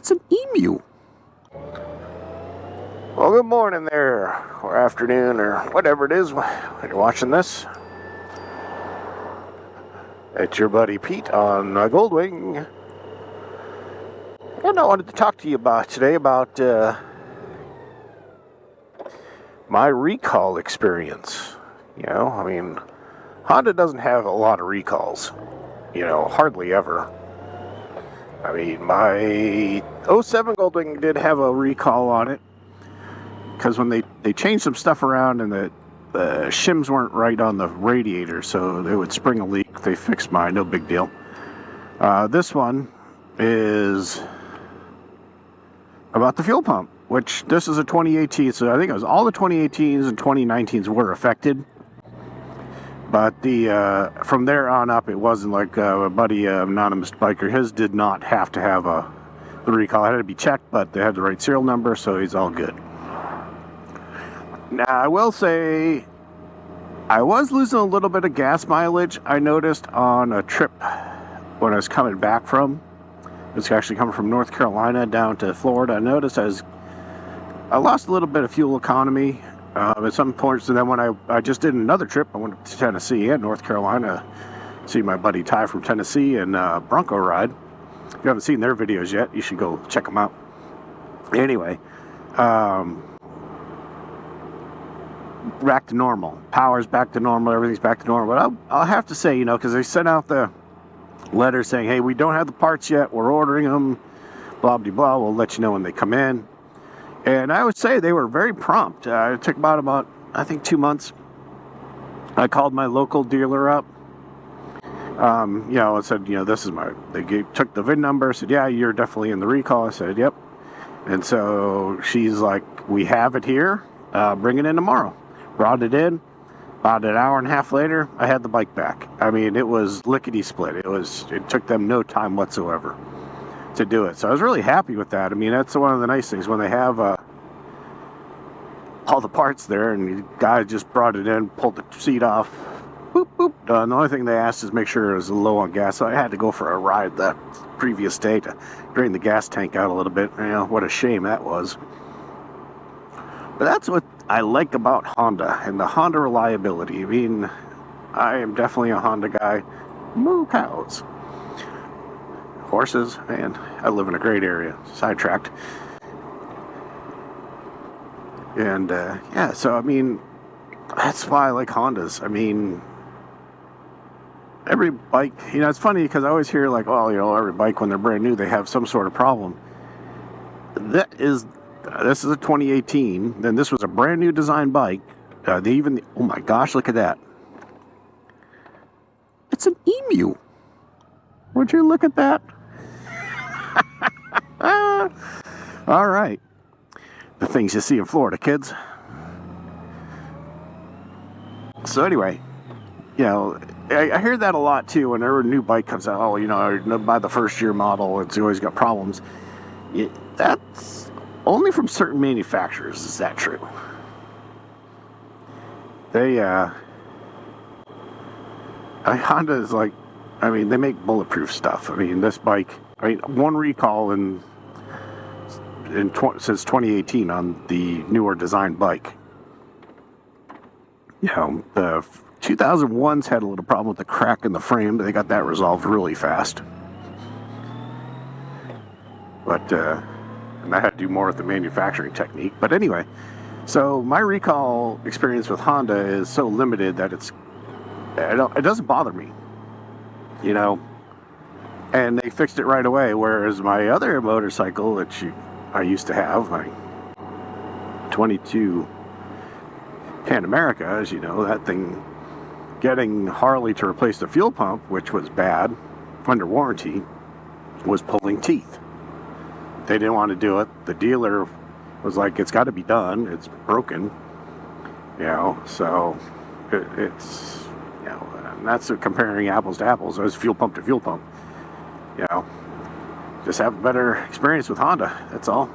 It's an emu. Well, good morning there, or afternoon, or whatever it is when you're watching this. It's your buddy Pete on Goldwing. And I wanted to talk to you today about my recall experience. You know, I mean, Honda doesn't have a lot of recalls. You know, hardly ever. I mean, my 07 Goldwing did have a recall on it, because when they changed some stuff around and the shims weren't right on the radiator, so they would spring a leak. They fixed mine, no big deal. This one is about the fuel pump, which this is a 2018, so I think it was all the 2018s and 2019s were affected. But from there on up, it wasn't like a buddy, anonymous biker. His did not have to have the recall. It had to be checked, but they had the right serial number, so he's all good. Now, I will say, I was losing a little bit of gas mileage, I noticed, on a trip when I was coming back from. It's actually coming from North Carolina down to Florida. I noticed I lost a little bit of fuel economy at some points. And then when I just did another trip, I went to Tennessee and North Carolina to see my buddy Ty from Tennessee and Bronco ride. If you haven't seen their videos yet, you should go check them out. Anyway, back to normal. Power's back to normal. Everything's back to normal. But I'll have to say, you know, because they sent out the letter saying, hey, we don't have the parts yet. We're ordering them. Blah, blah, blah. We'll let you know when they come in. And I would say they were very prompt. It took about, I think, 2 months. I called my local dealer up. You know, and said, you know, this is took the VIN number. Said, yeah, you're definitely in the recall. I said, yep. And so she's like, we have it here. Bring it in tomorrow. Brought it in. About an hour and a half later, I had the bike back. I mean, it was lickety-split. It took them no time whatsoever to do it. So I was really happy with that. I mean, that's one of the nice things when they have all the parts there, and the guy just brought it in, pulled the seat off, boop, boop, done. The only thing they asked is make sure it was low on gas. So I had to go for a ride the previous day to drain the gas tank out a little bit. You know, what a shame that was. But that's what I like about Honda and the Honda reliability. I mean, I am definitely a Honda guy. Moo cows. Horses, man, I live in a great area. Sidetracked. And, yeah, so, I mean, that's why I like Hondas. I mean, every bike, you know, it's funny because I always hear, like, oh, you know, every bike when they're brand new, they have some sort of problem. This is a 2018. Then this was a brand new design bike. Oh my gosh, look at that. It's an emu. Would you look at that? All right. The things you see in Florida, kids. So anyway, you know, I hear that a lot too. Whenever a new bike comes out, oh, you know, by the first year model, it's always got problems. That's only from certain manufacturers. Is that true? Honda is like, I mean, they make bulletproof stuff. I mean, this bike, one recall since 2018 on the newer design bike. You know, the 2001s had a little problem with the crack in the frame, but they got that resolved really fast. But, and I had to do more with the manufacturing technique. But anyway, so my recall experience with Honda is so limited that it doesn't bother me, you know, and they fixed it right away. Whereas my other motorcycle that I used to have, my 22 Pan America, as you know, that thing, getting Harley to replace the fuel pump, which was bad, under warranty, was pulling teeth. They didn't want to do it. The dealer was like, it's got to be done. It's broken. You know, so it's, you know, and that's comparing apples to apples. As fuel pump to fuel pump. You know, just have a better experience with Honda. That's all.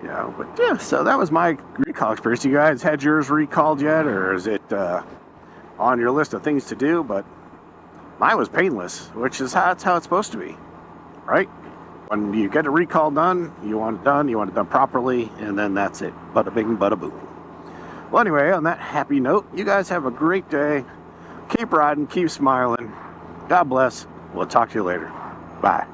You know, but yeah, so that was my recall experience. You guys had yours recalled yet, or is it on your list of things to do? But mine was painless, which is that's how it's supposed to be, right? When you get a recall done, you want it done properly, and then that's it. Bada bing, bada boom. Well, anyway, on that happy note, you guys have a great day. Keep riding, keep smiling. God bless. We'll talk to you later. Bye.